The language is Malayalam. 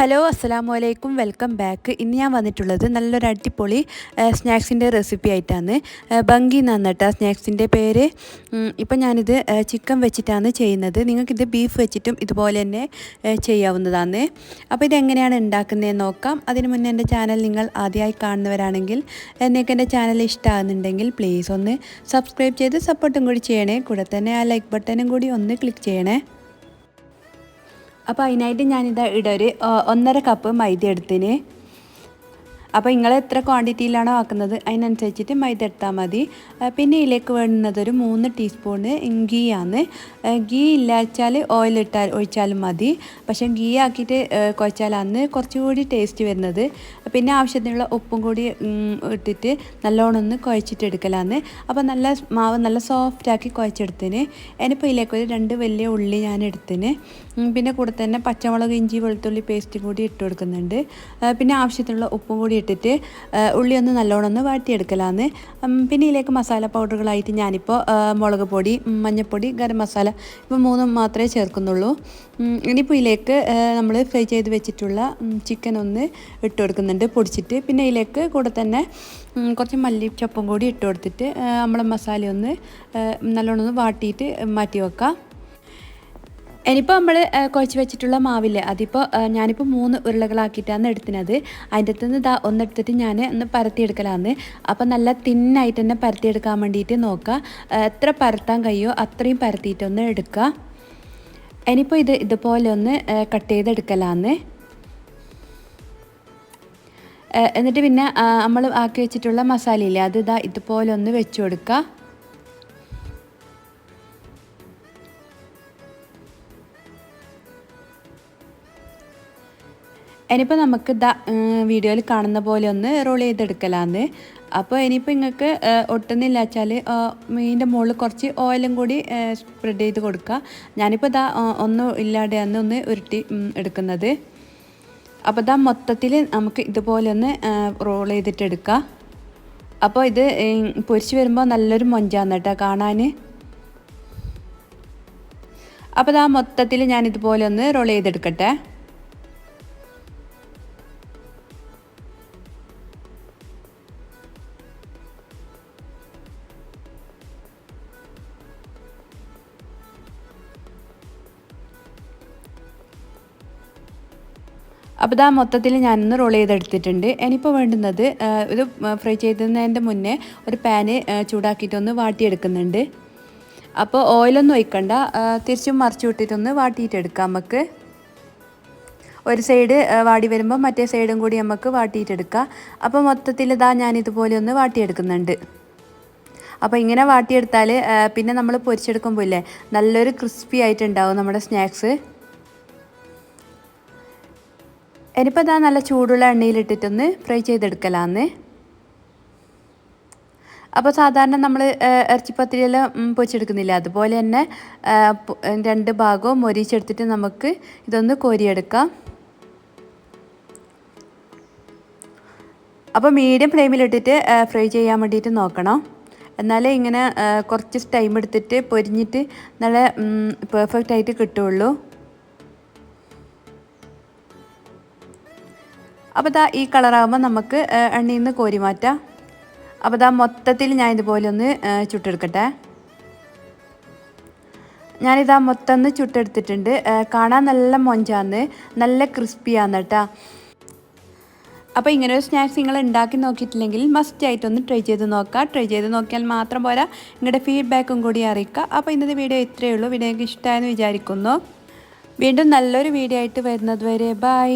ഹലോ അസ്സലാമു അലൈക്കും വെൽക്കം ബാക്ക്. ഇന്ന് ഞാൻ വന്നിട്ടുള്ളത് നല്ലൊരു അടിപൊളി സ്നാക്സിൻ്റെ റെസിപ്പി ആയിട്ടാണ്. ബങ്കി എന്നാണ് കേട്ടോ സ്നാക്സിൻ്റെ പേര്. ഇപ്പം ഞാനിത് ചിക്കൻ വെച്ചിട്ടാണ് ചെയ്യുന്നത്. നിങ്ങൾക്കിത് ബീഫ് വെച്ചിട്ടും ഇതുപോലെ തന്നെ ചെയ്യാവുന്നതാണ്. അപ്പോൾ ഇതെങ്ങനെയാണ് ഉണ്ടാക്കുന്നതെന്ന് നോക്കാം. അതിന് മുന്നേ എൻ്റെ ചാനൽ നിങ്ങൾ ആദ്യമായി കാണുന്നവരാണെങ്കിൽ നിങ്ങൾക്ക് എൻ്റെ ചാനൽ ഇഷ്ടമാകുന്നുണ്ടെങ്കിൽ പ്ലീസ് ഒന്ന് സബ്സ്ക്രൈബ് ചെയ്ത് സപ്പോർട്ടും കൂടി ചെയ്യണേ. കൂടെ തന്നെ ആ ലൈക്ക് ബട്ടണും കൂടി ഒന്ന് ക്ലിക്ക് ചെയ്യണേ. അപ്പോൾ അതിനായിട്ട് ഞാനിതാ ഒരു 1.5 കപ്പ് മൈദ എടുത്തിന്. അപ്പോൾ നിങ്ങൾ എത്ര ക്വാണ്ടിറ്റിയിലാണോ ആക്കുന്നത് അതിനനുസരിച്ചിട്ട് മൈദ എടുത്താൽ മതി. പിന്നെ ഇതിലേക്ക് വേണ്ടുന്നതൊരു 3 ടീസ്പൂണ് ഗീ ആണ്. ഗീ ഇല്ലാച്ചാൽ ഓയിൽ ഒഴിച്ചാലും മതി. പക്ഷേ ഗീ ആക്കിയിട്ട് കുഴച്ചാലാണ് കുറച്ചുകൂടി ടേസ്റ്റ് വരുന്നത്. പിന്നെ ആവശ്യത്തിനുള്ള ഉപ്പും കൂടി ഇട്ടിട്ട് നല്ലോണം ഒന്ന് കുഴച്ചിട്ടെടുക്കലാണ്. അപ്പോൾ മാവ് നല്ല സോഫ്റ്റാക്കി കുഴച്ചെടുത്തിന്. ഇനിയിപ്പോൾ ഇതിലേക്ക് ഒരു 2 വലിയ ഉള്ളി ഞാൻ എടുത്തിന്. പിന്നെ കൂടെ തന്നെ പച്ചമുളക് ഇഞ്ചി വെളുത്തുള്ളി പേസ്റ്റും കൂടി ഇട്ട് കൊടുക്കുന്നുണ്ട്. പിന്നെ ആവശ്യത്തിനുള്ള ഉപ്പും കൂടി ഇട്ടിട്ട് ഉള്ളി ഒന്ന് നല്ലോണം ഒന്ന് വാട്ടിയെടുക്കലാണ്. പിന്നെ ഇതിലേക്ക് മസാല പൗഡറുകളായിട്ട് ഞാനിപ്പോൾ മുളക് പൊടി, മഞ്ഞൾപ്പൊടി, ഗരം മസാല ഇപ്പോൾ 3 മാത്രമേ ചേർക്കുന്നുള്ളൂ. ഇനിയിപ്പോൾ ഇതിലേക്ക് നമ്മൾ ഫ്രൈ ചെയ്ത് വെച്ചിട്ടുള്ള ചിക്കൻ ഒന്ന് ഇട്ട് കൊടുക്കുന്നുണ്ട് പൊടിച്ചിട്ട്. പിന്നെ ഇതിലേക്ക് കൂടെ തന്നെ കുറച്ച് മല്ലിച്ചപ്പും കൂടി ഇട്ട് കൊടുത്തിട്ട് നമ്മൾ മസാല ഒന്ന് നല്ലോണം ഒന്ന് വാട്ടിയിട്ട് മാറ്റി വെക്കാം. ഇനിയിപ്പോൾ നമ്മൾ കുഴച്ച് വെച്ചിട്ടുള്ള മാവില്ലേ, അതിപ്പോൾ ഞാനിപ്പോൾ 3 ഉരുളകളാക്കിയിട്ടാണ് എടുക്കുന്നത്. അതിൻ്റെ അകത്ത് നിന്ന് ഒന്നെടുത്തിട്ട് ഞാൻ ഒന്ന് പരത്തിയെടുക്കലാന്ന്. അപ്പോൾ നല്ല തിന്നായിട്ട് തന്നെ പരത്തിയെടുക്കാൻ വേണ്ടിയിട്ട് നോക്കുക. എത്ര പരത്താൻ കഴിയുമോ അത്രയും പരത്തിയിട്ടൊന്ന് എടുക്കുക. ഇനിയിപ്പോൾ ഇതുപോലെ ഒന്ന് കട്ട് ചെയ്തെടുക്കലാന്ന്. എന്നിട്ട് പിന്നെ നമ്മൾ ആക്കി വെച്ചിട്ടുള്ള മസാലയില്ലേ അത് ഇതുപോലെ ഒന്ന് വെച്ച് കൊടുക്കുക. ഇനിയിപ്പോൾ നമുക്ക് വീഡിയോയിൽ കാണുന്ന പോലെ ഒന്ന് റോൾ ചെയ്തെടുക്കലാന്ന്. അപ്പോൾ ഇനിയിപ്പോൾ നിങ്ങൾക്ക് ഒട്ടുന്നില്ല വെച്ചാൽ മീനിൻ്റെ മുകളിൽ കുറച്ച് ഓയിലും കൂടി സ്പ്രെഡ് ചെയ്ത് കൊടുക്കുക. ഞാനിപ്പോൾ ഒന്നും ഇല്ലാതെയാണ് ഒന്ന് ഉരുട്ടി എടുക്കുന്നത്. അപ്പോൾ മൊത്തത്തിൽ നമുക്ക് ഇതുപോലെ ഒന്ന് റോൾ ചെയ്തിട്ടെടുക്കുക. അപ്പോൾ ഇത് പൊരിച്ച് വരുമ്പോൾ നല്ലൊരു മൊഞ്ചാന്ന് കേട്ടോ കാണാൻ. അപ്പോൾ മൊത്തത്തിൽ ഞാനിതുപോലെ ഒന്ന് റോൾ ചെയ്തെടുക്കട്ടെ. അപ്പോൾ മൊത്തത്തിൽ ഞാനൊന്ന് റോൾ ചെയ്തെടുത്തിട്ടുണ്ട്. ഇനിയിപ്പോൾ വേണ്ടുന്നത് ഇത് ഫ്രൈ ചെയ്യുന്നതിൻ്റെ മുന്നേ ഒരു പാന് ചൂടാക്കിയിട്ടൊന്ന് വാട്ടിയെടുക്കുന്നുണ്ട്. അപ്പോൾ ഓയിലൊന്നും ഒഴിക്കണ്ട, തിരിച്ചും മറിച്ചു വിട്ടിട്ടൊന്ന് വാട്ടിയിട്ടെടുക്കാം. നമുക്ക് ഒരു സൈഡ് വാടി വരുമ്പോൾ മറ്റേ സൈഡും കൂടി നമുക്ക് വാട്ടിയിട്ടെടുക്കാം. അപ്പോൾ മൊത്തത്തിൽ ഞാനിതുപോലെ ഒന്ന് വാട്ടിയെടുക്കുന്നുണ്ട്. അപ്പോൾ ഇങ്ങനെ വാട്ടിയെടുത്താൽ പിന്നെ നമ്മൾ പൊരിച്ചെടുക്കുമ്പോൾ ഇല്ലേ നല്ലൊരു ക്രിസ്പി ആയിട്ടുണ്ടാവും നമ്മുടെ സ്നാക്സ്. ഇനിയിപ്പോൾ നല്ല ചൂടുള്ള എണ്ണയിലിട്ടിട്ടൊന്ന് ഫ്രൈ ചെയ്തെടുക്കലാന്ന്. അപ്പോൾ സാധാരണ നമ്മൾ ഇറച്ചിപ്പത്തിരിയെല്ലാം പൊരിച്ചെടുക്കുന്നില്ല, അതുപോലെ തന്നെ 2 ഭാഗവും മൊരിച്ചെടുത്തിട്ട് നമുക്ക് ഇതൊന്ന് കോരിയെടുക്കാം. അപ്പോൾ മീഡിയം ഫ്ലെയിമിലിട്ടിട്ട് ഫ്രൈ ചെയ്യാൻ വേണ്ടിയിട്ട് നോക്കണം. എന്നാലേ ഇങ്ങനെ കുറച്ച് ടൈം എടുത്തിട്ട് പൊരിഞ്ഞിട്ട് നല്ല പെർഫെക്റ്റ് ആയിട്ട് കിട്ടുള്ളൂ. അപ്പോൾ ഈ കളറാകുമ്പോൾ നമുക്ക് എണ്ണയിൽ നിന്ന് കോരി മാറ്റാം. അപ്പോൾ മൊത്തത്തിൽ ഞാൻ ഇതുപോലെ ഒന്ന് ചുട്ടെടുക്കട്ടെ. ഞാനിതാ മൊത്തം ഒന്ന് ചുട്ടെടുത്തിട്ടുണ്ട്. കാണാൻ നല്ല മൊഞ്ചാന്ന്, നല്ല ക്രിസ്പിയാന്ന് കേട്ടോ. അപ്പോൾ ഇങ്ങനെ ഒരു സ്നാക്സ് നിങ്ങൾ ഉണ്ടാക്കി നോക്കിയിട്ടില്ലെങ്കിൽ മസ്റ്റ് ആയിട്ടൊന്ന് ട്രൈ ചെയ്ത് നോക്കുക. ട്രൈ ചെയ്ത് നോക്കിയാൽ മാത്രം പോരാ, നിങ്ങളുടെ ഫീഡ്ബാക്കും കൂടി അറിയിക്കുക. അപ്പോൾ ഇന്നത്തെ വീഡിയോ ഇത്രയേ ഉള്ളൂ. വീഡിയോ എനിക്ക് ഇഷ്ടമായെന്ന് വിചാരിക്കുന്നു. വീണ്ടും നല്ലൊരു വീഡിയോ ആയിട്ട് വരുന്നത് വരെ ബൈ.